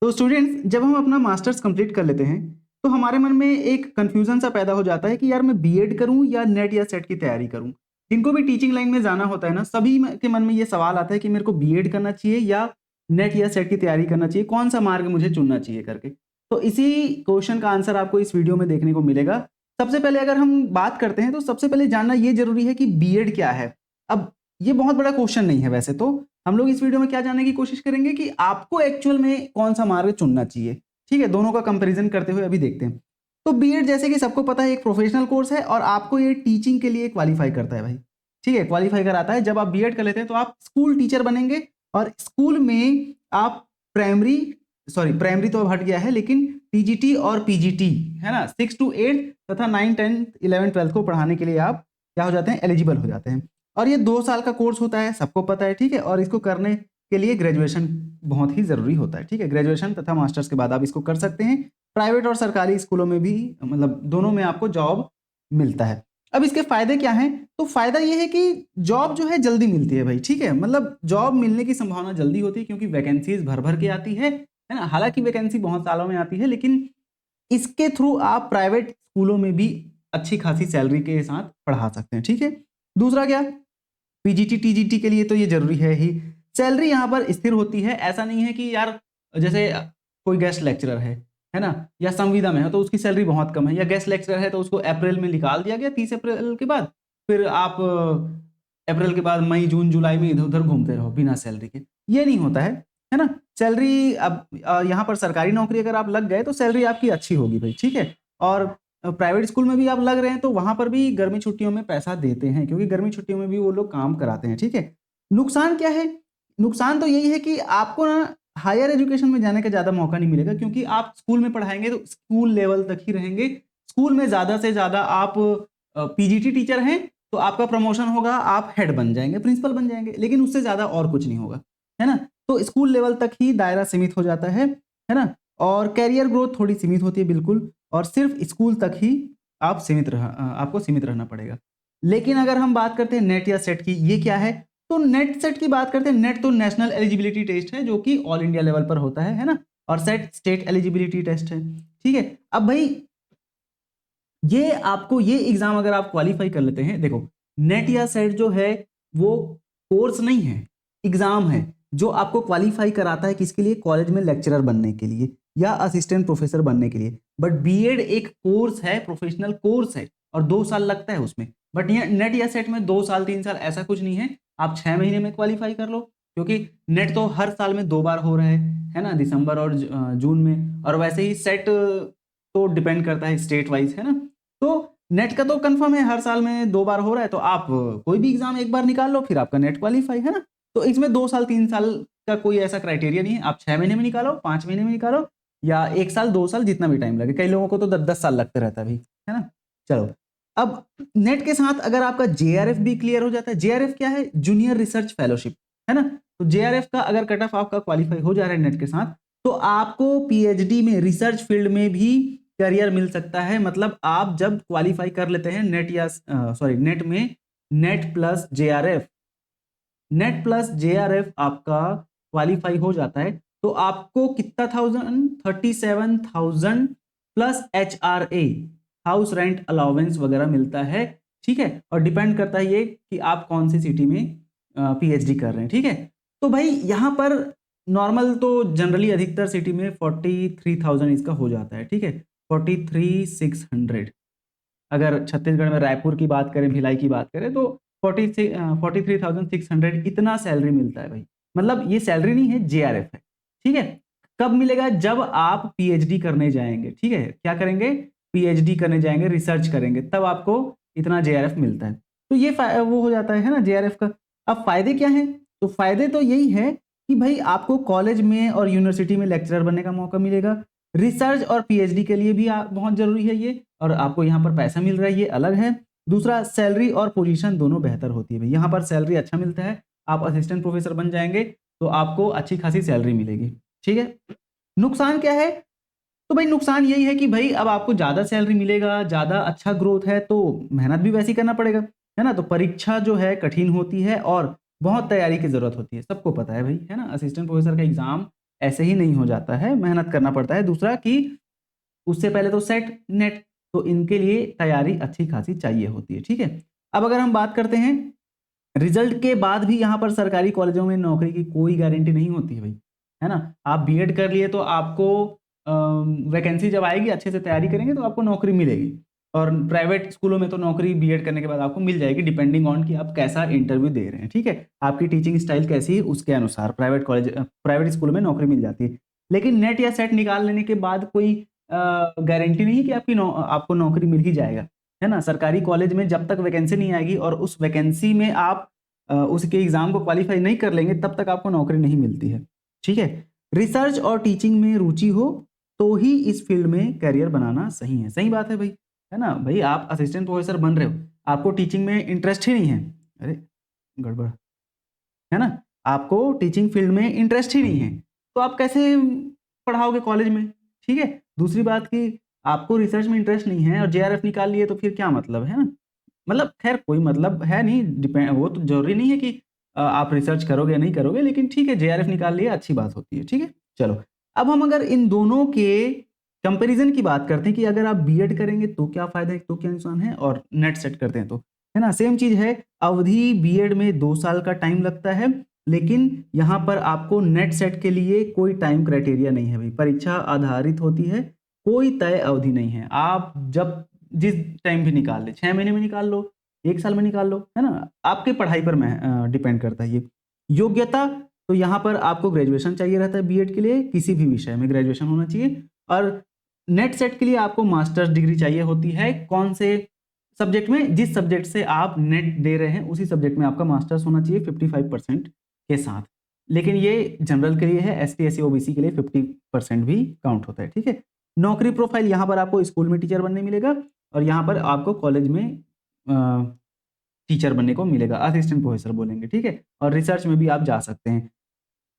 तो स्टूडेंट्स, जब हम अपना मास्टर्स कंप्लीट कर लेते हैं तो हमारे मन में एक कंफ्यूजन सा पैदा हो जाता है कि यार मैं बीएड करूं या नेट या सेट की तैयारी करूं। जिनको भी टीचिंग लाइन में जाना होता है ना, सभी के मन में ये सवाल आता है कि मेरे को बीएड करना चाहिए या नेट या सेट की तैयारी करना चाहिए, कौन सा मार्ग मुझे चुनना चाहिए करके। तो इसी क्वेश्चन का आंसर आपको इस वीडियो में देखने को मिलेगा। सबसे पहले अगर हम बात करते हैं तो सबसे पहले जानना ये जरूरी है कि बीएड क्या है। अब ये बहुत बड़ा क्वेश्चन नहीं है वैसे तो। हम लोग इस वीडियो में क्या जानने की कोशिश करेंगे कि आपको एक्चुअल में कौन सा मार्ग चुनना चाहिए। ठीक है, दोनों का कंपैरिजन करते हुए अभी देखते हैं। तो बीएड जैसे कि सबको पता है एक प्रोफेशनल कोर्स है और आपको ये टीचिंग के लिए क्वालिफाई करता है भाई। ठीक है, क्वालिफाई कराता है। जब आप बीएड कर लेते हैं तो आप स्कूल टीचर बनेंगे और स्कूल में आप प्राइमरी तो अब हट गया है, लेकिन टीजीटी और पीजीटी है ना, 6 to 8 तथा 9, 10, 11, 12 को पढ़ाने के लिए आप क्या हो जाते हैं, एलिजिबल हो जाते हैं। और ये 2 साल का कोर्स होता है, सबको पता है। ठीक है, और इसको करने के लिए ग्रेजुएशन बहुत ही जरूरी होता है। ठीक है, ग्रेजुएशन तथा मास्टर्स के बाद आप इसको कर सकते हैं। प्राइवेट और सरकारी स्कूलों में भी, मतलब दोनों में आपको जॉब मिलता है। अब इसके फायदे क्या हैं? तो फायदा ये है कि जॉब जो है जल्दी मिलती है भाई। ठीक है, मतलब जॉब मिलने की संभावना जल्दी होती है क्योंकि वैकेंसीज भर भर के आती है ना। हालांकि वैकेंसी बहुत सालों में आती है, लेकिन इसके थ्रू आप प्राइवेट स्कूलों में भी अच्छी खासी सैलरी के साथ पढ़ा सकते हैं। ठीक है, दूसरा क्या, पीजीटी टीजीटी के लिए तो ये जरूरी है ही। सैलरी यहाँ पर स्थिर होती है। ऐसा नहीं है कि यार जैसे कोई गेस्ट लेक्चरर है ना, या संविदा में है तो उसकी सैलरी बहुत कम है, या गेस्ट लेक्चरर है तो उसको अप्रैल में निकाल दिया गया 30 अप्रैल के बाद, फिर आप अप्रैल के बाद मई जून जुलाई में इधर उधर घूमते रहो बिना सैलरी के। ये नहीं होता है ना। सैलरी अब यहाँ पर सरकारी नौकरी अगर आप लग गए तो सैलरी आपकी अच्छी होगी भाई। ठीक है, और प्राइवेट स्कूल में भी आप लग रहे हैं तो वहां पर भी गर्मी छुट्टियों में पैसा देते हैं, क्योंकि गर्मी छुट्टियों में भी वो लोग काम कराते हैं। ठीक है, नुकसान क्या है? नुकसान तो यही है कि आपको ना हायर एजुकेशन में जाने का ज्यादा मौका नहीं मिलेगा, क्योंकि आप स्कूल में पढ़ाएंगे तो स्कूल लेवल तक ही रहेंगे। स्कूल में ज्यादा से ज्यादा आप पीजीटी टीचर हैं तो आपका प्रमोशन होगा, आप हेड बन जाएंगे, प्रिंसिपल बन जाएंगे, लेकिन उससे ज्यादा और कुछ नहीं होगा, है ना। तो स्कूल लेवल तक ही दायरा सीमित हो जाता है ना। और कैरियर ग्रोथ थोड़ी सीमित होती है बिल्कुल, और सिर्फ स्कूल तक ही आपको सीमित रहना पड़ेगा। लेकिन अगर हम बात करते हैं नेट या सेट की, ये क्या है? तो नेट सेट की बात करते हैं। नेट तो नेशनल एलिजिबिलिटी टेस्ट है जो कि ऑल इंडिया लेवल पर होता है ना, और सेट स्टेट एलिजिबिलिटी टेस्ट है। ठीक है, अब भाई ये आपको ये एग्जाम अगर आप क्वालिफाई कर लेते हैं, देखो नेट या सेट जो है वो कोर्स नहीं है, एग्जाम है जो आपको क्वालिफाई कराता है किसके लिए? कॉलेज में लेक्चरर बनने के लिए या असिस्टेंट प्रोफेसर बनने के लिए। बट बीएड एक कोर्स है, प्रोफेशनल कोर्स है, और 2 साल लगता है उसमें। बट ये नेट या सेट में 2 साल 3 साल ऐसा कुछ नहीं है, आप 6 महीने में क्वालिफाई कर लो, क्योंकि नेट तो हर साल में 2 बार हो रहा है ना, दिसंबर और जून में। और वैसे ही सेट तो डिपेंड करता है स्टेट वाइज, है ना। तो नेट का तो कंफर्म है, हर साल में 2 बार हो रहा है, तो आप कोई भी एग्जाम एक बार निकाल लो, फिर आपका नेट क्वालिफाई, है ना। तो इसमें 2 साल 3 साल का कोई ऐसा क्राइटेरिया नहीं है। आप 6 महीने में निकालो, 5 महीने में निकालो, या 1 साल 2 साल, जितना भी टाइम लगे। कई लोगों को तो 10 साल लगते रहता है भाई, है ना। चलो, अब नेट के साथ अगर आपका जेआरएफ भी क्लियर हो जाता है। जेआरएफ क्या है? जूनियर रिसर्च फेलोशिप, है ना। तो जेआरएफ का अगर कट ऑफ आपका क्वालिफाई हो जा रहा है नेट के साथ, तो आपको पीएचडी में, रिसर्च फील्ड में भी करियर मिल सकता है। मतलब आप जब क्वालिफाई कर लेते हैं नेट या नेट में, net plus JRF, net plus JRF आपका क्वालिफाई हो जाता है, तो आपको कितना 37,000 plus HRA, house rent allowance वगैरह मिलता है। ठीक है, और डिपेंड करता है ये कि आप कौन सी सिटी में पीएचडी कर रहे हैं। ठीक है, तो भाई यहाँ पर नॉर्मल तो जनरली अधिकतर सिटी में 43,000 इसका हो जाता है। ठीक है, 43,600। अगर छत्तीसगढ़ में रायपुर की बात करें, भिलाई की बात करें, तो 43,600 इतना सैलरी मिलता है भाई। मतलब ये सैलरी नहीं है, जेआरएफ है। ठीक है, कब मिलेगा? जब आप पीएचडी करने जाएंगे। ठीक है, क्या करेंगे? पीएचडी करने जाएंगे, रिसर्च करेंगे, तब आपको इतना जेआरएफ मिलता है। तो ये वो हो जाता है ना जेआरएफ का। अब फायदे क्या हैं? तो फायदे तो यही है कि भाई आपको कॉलेज में और यूनिवर्सिटी में लेक्चरर बनने का मौका मिलेगा। रिसर्च और पीएचडी के लिए भी बहुत जरूरी है ये, और आपको यहाँ पर पैसा मिल रहा है, ये अलग है। दूसरा, सैलरी और पोजीशन दोनों बेहतर होती है भाई। यहाँ पर सैलरी अच्छा मिलता है, आप असिस्टेंट प्रोफेसर बन जाएंगे तो आपको अच्छी खासी सैलरी मिलेगी। ठीक है, नुकसान क्या है? तो भाई नुकसान यही है कि भाई अब आपको ज्यादा सैलरी मिलेगा, ज्यादा अच्छा ग्रोथ है, तो मेहनत भी वैसी करना पड़ेगा, है ना। तो परीक्षा जो है कठिन होती है और बहुत तैयारी की जरूरत होती है, सबको पता है भाई, है ना। असिस्टेंट प्रोफेसर का एग्जाम ऐसे ही नहीं हो जाता है, मेहनत करना पड़ता है। दूसरा कि उससे पहले तो सेट, नेट, तो इनके लिए तैयारी अच्छी खासी चाहिए होती है, ठीक है। अब अगर हम बात करते हैं रिजल्ट के बाद भी यहाँ पर सरकारी कॉलेजों में नौकरी की कोई गारंटी नहीं होती है भाई, है ना। आप बीएड कर लिए तो आपको वैकेंसी जब आएगी, अच्छे से तैयारी करेंगे तो आपको नौकरी मिलेगी। और प्राइवेट स्कूलों में तो नौकरी बीएड करने के बाद आपको मिल जाएगी, डिपेंडिंग ऑन कि आप कैसा इंटरव्यू दे रहे हैं, ठीक है। आपकी टीचिंग स्टाइल कैसी है उसके अनुसार प्राइवेट स्कूलों में नौकरी मिल जाती है। लेकिन नेट या सेट निकाल लेने के बाद कोई गारंटी नहीं है कि आपको नौकरी मिल ही जाएगा, है ना। सरकारी कॉलेज में जब तक वैकेंसी नहीं आएगी और उस वैकेंसी में आप उसके एग्जाम को क्वालिफाई नहीं कर लेंगे, तब तक आपको नौकरी नहीं मिलती है, ठीक है। रिसर्च और टीचिंग में रुचि हो तो ही इस फील्ड में करियर बनाना सही है। सही बात है भाई, है ना। भाई आप असिस्टेंट प्रोफेसर बन रहे हो, आपको टीचिंग में इंटरेस्ट ही नहीं है, अरे गड़बड़, है ना। आपको टीचिंग फील्ड में इंटरेस्ट ही नहीं है, तो आप कैसे पढ़ाओगे कॉलेज में, ठीक है। दूसरी बात कि आपको रिसर्च में इंटरेस्ट नहीं है और जेआरएफ निकाल लिए, तो फिर क्या मतलब है ना। मतलब खैर कोई मतलब है नहीं, डिपेंड, वो तो जरूरी नहीं है कि आप रिसर्च करोगे या नहीं करोगे, लेकिन ठीक है, जेआरएफ निकाल लिए अच्छी बात होती है, ठीक है। चलो, अब हम अगर इन दोनों के कंपैरिजन की बात करते हैं कि अगर आप बीएड करेंगे तो क्या फायदा है, तो क्या नुकसान है, और नेट सेट करते हैं तो, है ना, सेम चीज है। अवधि बीएड में 2 साल का टाइम लगता है, लेकिन यहाँ पर आपको नेट सेट के लिए कोई टाइम क्राइटेरिया नहीं है भाई, परीक्षा आधारित होती है, कोई तय अवधि नहीं है। आप जब जिस टाइम भी निकाल ले, 6 महीने में निकाल लो, 1 साल में निकाल लो, है ना, आपके पढ़ाई पर डिपेंड करता है ये। योग्यता, तो यहाँ पर आपको ग्रेजुएशन चाहिए रहता है बीएड के लिए, किसी भी विषय में ग्रेजुएशन होना चाहिए। और नेट सेट के लिए आपको मास्टर्स डिग्री चाहिए होती है, कौन से सब्जेक्ट में, जिस सब्जेक्ट से आप नेट दे रहे हैं उसी सब्जेक्ट में आपका मास्टर्स होना चाहिए 55% के साथ। लेकिन ये जनरल के लिए है, एसटी एससी ओबीसी के लिए 50% भी काउंट होता है, ठीक है। नौकरी प्रोफाइल, यहाँ पर आपको स्कूल में टीचर बनने मिलेगा और यहाँ पर आपको कॉलेज में टीचर बनने को मिलेगा, असिस्टेंट प्रोफेसर बोलेंगे, ठीक है। और रिसर्च में भी आप जा सकते हैं।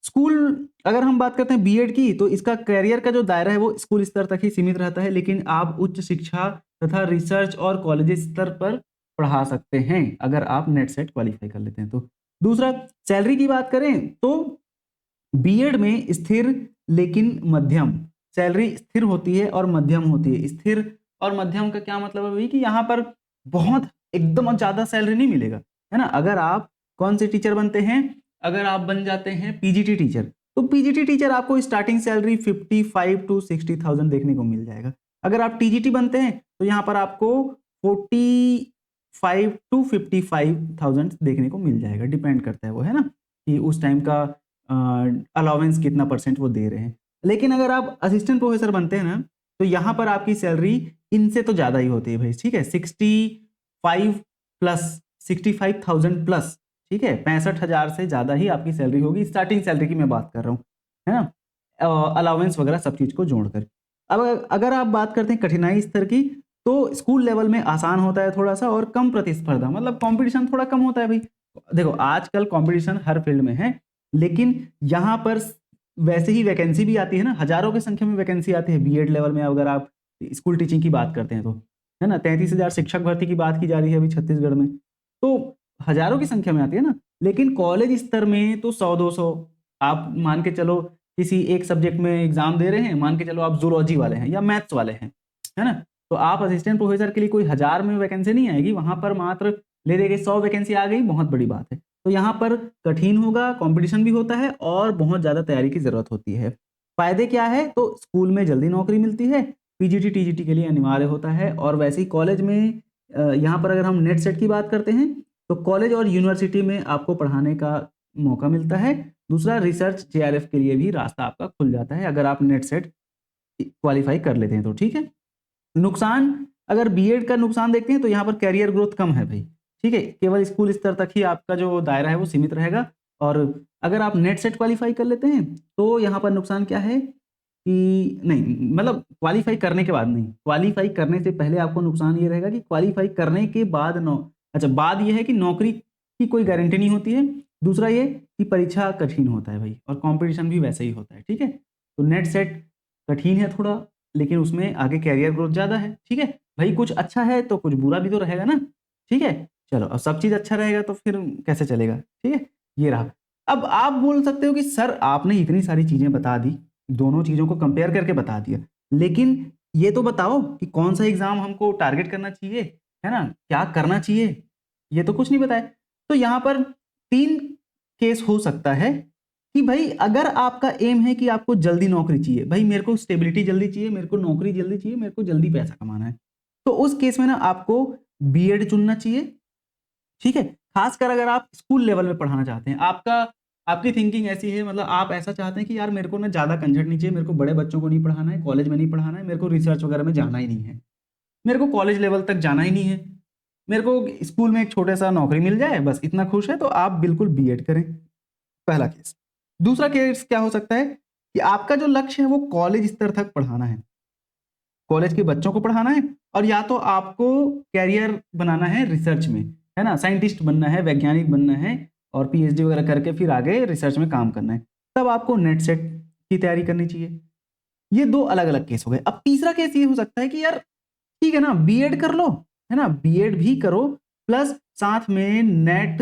स्कूल, अगर हम बात करते हैं बीएड की, तो इसका करियर का जो दायरा है वो स्कूल स्तर तक ही सीमित रहता है, लेकिन आप उच्च शिक्षा तथा रिसर्च और कॉलेज स्तर पर पढ़ा सकते हैं अगर आप नेट सेट क्वालिफाई कर लेते हैं तो। दूसरा, सैलरी की बात करें तो बीएड में स्थिर लेकिन मध्यम सैलरी, स्थिर होती है और मध्यम होती है। स्थिर और मध्यम का क्या मतलब है भाई, कि यहाँ पर बहुत एकदम ज्यादा सैलरी नहीं मिलेगा, है ना। अगर आप कौन से टीचर बनते हैं, अगर आप बन जाते हैं पीजीटी टीचर, तो पीजीटी टीचर आपको स्टार्टिंग सैलरी 55 to 60,000 देखने को मिल जाएगा। अगर आप टीजीटी बनते हैं तो यहाँ पर आपको 45 to 55,000 देखने को मिल जाएगा, डिपेंड करता है वो, है ना, कि उस टाइम का अलाउंस कितना परसेंट वो दे रहे हैं। लेकिन अगर आप असिस्टेंट प्रोफेसर बनते हैं ना, तो यहाँ पर आपकी सैलरी इनसे तो ज्यादा ही होती है भाई, ठीक है। 65,000 प्लस, ठीक है, 65,000 से ज्यादा ही आपकी सैलरी होगी, स्टार्टिंग सैलरी की मैं बात कर रहा हूँ, है ना, अलाउंस वगैरह सब चीज को जोड़कर। अब अगर आप बात करते हैं कठिनाई स्तर की, तो स्कूल लेवल में आसान होता है थोड़ा सा, और कम प्रतिस्पर्धा, मतलब कंपटीशन थोड़ा कम होता है भाई। देखो आजकल कंपटीशन हर फील्ड में है, लेकिन यहाँ पर वैसे ही वैकेंसी भी आती है ना, हजारों की संख्या में वैकेंसी आती है बीएड लेवल में। अगर आप स्कूल टीचिंग की बात करते हैं तो, है ना, 33,000 शिक्षक भर्ती की बात की जा रही है अभी छत्तीसगढ़ में, तो हजारों की संख्या में आती है ना। लेकिन कॉलेज स्तर में तो 100-200, आप मान के चलो किसी एक सब्जेक्ट में एग्जाम दे रहे हैं, मान के चलो आप जूलॉजी वाले हैं या मैथ्स वाले हैं, है ना, तो आप असिस्टेंट प्रोफेसर के लिए कोई 1000 में वैकेंसी नहीं आएगी, वहां पर मात्र ले देंगे 100 वैकेंसी आ गई, बहुत बड़ी बात है। तो यहाँ पर कठिन होगा, कंपटीशन भी होता है और बहुत ज्यादा तैयारी की जरूरत होती है। फायदे क्या है, तो स्कूल में जल्दी नौकरी मिलती है, पीजीटी टीजीटी के लिए अनिवार्य होता है, और वैसे ही कॉलेज में यहाँ पर अगर हम नेट सेट की बात करते हैं तो कॉलेज और यूनिवर्सिटी में आपको पढ़ाने का मौका मिलता है। दूसरा, रिसर्च जेआरएफ के लिए भी रास्ता आपका खुल जाता है अगर आप नेट सेट क्वालिफाई कर लेते हैं तो, ठीक है। नुकसान, अगर बीएड का नुकसान देखते हैं तो यहाँ पर कैरियर ग्रोथ कम है भाई, ठीक है, केवल स्कूल स्तर तक ही आपका जो दायरा है वो सीमित रहेगा। और अगर आप नेट सेट क्वालिफाई कर लेते हैं तो यहाँ पर नुकसान क्या है कि नहीं, मतलब क्वालिफाई करने के बाद नहीं, क्वालिफाई करने से पहले आपको नुकसान ये रहेगा कि क्वालिफाई करने के बाद बाद ये है कि नौकरी की कोई गारंटी नहीं होती है। दूसरा ये कि परीक्षा कठिन होता है भाई, और कंपटीशन भी वैसे ही होता है, ठीक है। तो नेट सेट कठिन है थोड़ा, लेकिन उसमें आगे कैरियर ग्रोथ ज्यादा है, ठीक है भाई। कुछ अच्छा है तो कुछ बुरा भी तो रहेगा ना, ठीक है। चलो, अब सब चीज अच्छा रहेगा तो फिर कैसे चलेगा, ठीक है, ये रहा। अब आप बोल सकते हो कि सर आपने इतनी सारी चीजें बता दी, दोनों चीजों को कंपेयर करके बता दिया, लेकिन ये तो बताओ कि कौन सा एग्जाम हमको टारगेट करना चाहिए, है ना, क्या करना चाहिए, ये तो कुछ नहीं बताया। तो यहाँ पर 3 केस हो सकता है कि भाई अगर आपका एम है कि आपको जल्दी नौकरी चाहिए, भाई मेरे को स्टेबिलिटी जल्दी चाहिए, मेरे को नौकरी जल्दी चाहिए, मेरे को जल्दी पैसा कमाना है, तो उस केस में ना आपको बीएड चुनना चाहिए। ठीक है, खासकर अगर आप स्कूल लेवल में पढ़ाना चाहते हैं, आपकी थिंकिंग ऐसी है, मतलब आप ऐसा चाहते हैं कि यार मेरे को ना ज़्यादा कंझट नहीं चाहिए, मेरे को बड़े बच्चों को नहीं पढ़ाना है, कॉलेज में नहीं पढ़ाना है, मेरे को रिसर्च वगैरह में जाना ही नहीं है, मेरे को कॉलेज लेवल तक जाना ही नहीं है, मेरे को स्कूल में एक छोटा सा नौकरी मिल जाए बस इतना खुश है, तो आप बिल्कुल बीएड करें, पहला केस। दूसरा केस क्या हो सकता है कि आपका जो लक्ष्य है वो कॉलेज स्तर तक पढ़ाना है, कॉलेज के बच्चों को पढ़ाना है, और या तो आपको कैरियर बनाना है रिसर्च में, है ना, साइंटिस्ट बनना है, वैज्ञानिक बनना है, और पीएचडी वगैरह करके फिर आगे रिसर्च में काम करना है, तब आपको नेट सेट की तैयारी करनी चाहिए। ये 2 अलग-अलग केस हो गए। अब तीसरा केस ये हो सकता है कि यार ठीक है ना, बीएड कर लो, है ना, बीएड भी करो प्लस साथ में नेट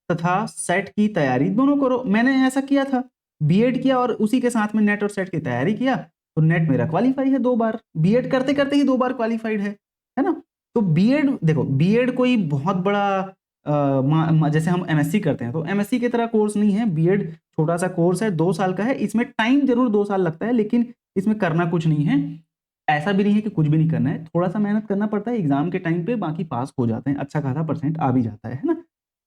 तथा सेट की तैयारी दोनों करो। मैंने ऐसा किया था, बीएड किया और उसी के साथ में नेट और सेट की तैयारी किया, तो नेट मेरा क्वालीफाई है 2 बार, बीएड करते-करते ही 2 बार क्वालीफाइड है ना? तो बीएड देखो, बीएड कोई बहुत बड़ा जैसे हम एमएससी करते हैं, तो एमएससी की तरह कोर्स नहीं है, बीएड छोटा-सा कोर्स है, 2 साल का है, इसमें टाइम ज़रूर 2 साल लगता है, लेकिन इसमें करना कुछ नहीं है। ऐसा भी नहीं है कि कुछ भी नहीं करना है, थोड़ा-सा मेहनत करना पड़ता है एग्ज़ाम के टाइम पे, बाकी पास हो जाते हैं, अच्छा खासा परसेंट आ भी जाता है ना?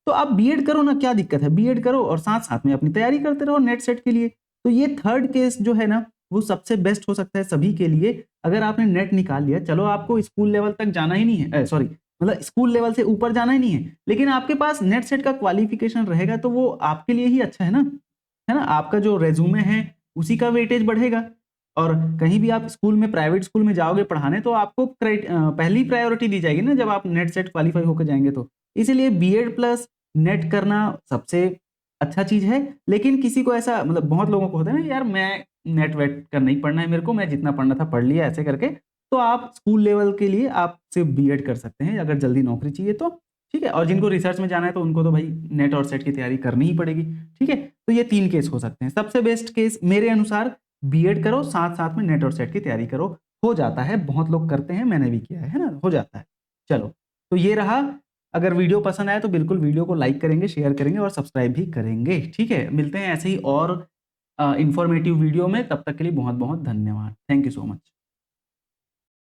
तो आप बीएड करो ना, क्या दिक्कत है? बीएड करो और साथ-साथ में अपनी तैयारी करते रहो नेट सेट के लिए। तो ये थर्ड केस जो है ना, वो सबसे बेस्ट हो सकता है सभी के लिए। अगर आपने नेट निकाल लिया, चलो आपको स्कूल लेवल तक जाना ही नहीं है, सॉरी, मतलब स्कूल लेवल से ऊपर जाना ही नहीं है, लेकिन आपके पास नेट सेट का क्वालिफिकेशन रहेगा, तो वो आपके लिए ही अच्छा है ना? है ना? आपका जो रिज़्यूमे है, उसी का वेटेज बढ़ेगा, और कहीं भी आप स्कूल में, प्राइवेट स्कूल में जाओगे पढ़ाने, तो आपको पहली प्रायोरिटी दी जाएगी ना, जब आप नेट सेट क्वालीफाई होकर जाएँगे तो। इसीलिए बीएड प्लस नेट करना सबसे अच्छा चीज़ है, लेकिन किसी को ऐसा, मतलब बहुत लोगों को होता है ना, यार मैं नेट वेट का नहीं पढ़ना है मेरे को, मैं जितना पढ़ना था पढ़ लिया ऐसे करके, तो आप स्कूल लेवल के लिए आप सिर्फ बीएड कर सकते हैं, अगर जल्दी नौकरी चाहिए तो, ठीक है? और जिनको रिसर्च में जाना है, तो उनको तो भाई नेट और सेट की तैयारी करनी ही पड़ेगी, ठीक है? तो ये 3 केस हो सकते हैं। सबसे बेस्ट केस मेरे अनुसार बीएड करो, साथ-साथ में नेट और सेट की तैयारी करो, हो जाता है, बहुत लोग करते हैं, मैंने भी किया है ना? हो जाता है। चलो, तो ये रहा। अगर वीडियो पसंद आए तो बिल्कुल वीडियो को लाइक करेंगे, शेयर करेंगे और सब्सक्राइब भी करेंगे, ठीक है? मिलते हैं ऐसे ही और इन्फॉर्मेटिव वीडियो में, तब तक के लिए बहुत-बहुत धन्यवाद। Thank you so much.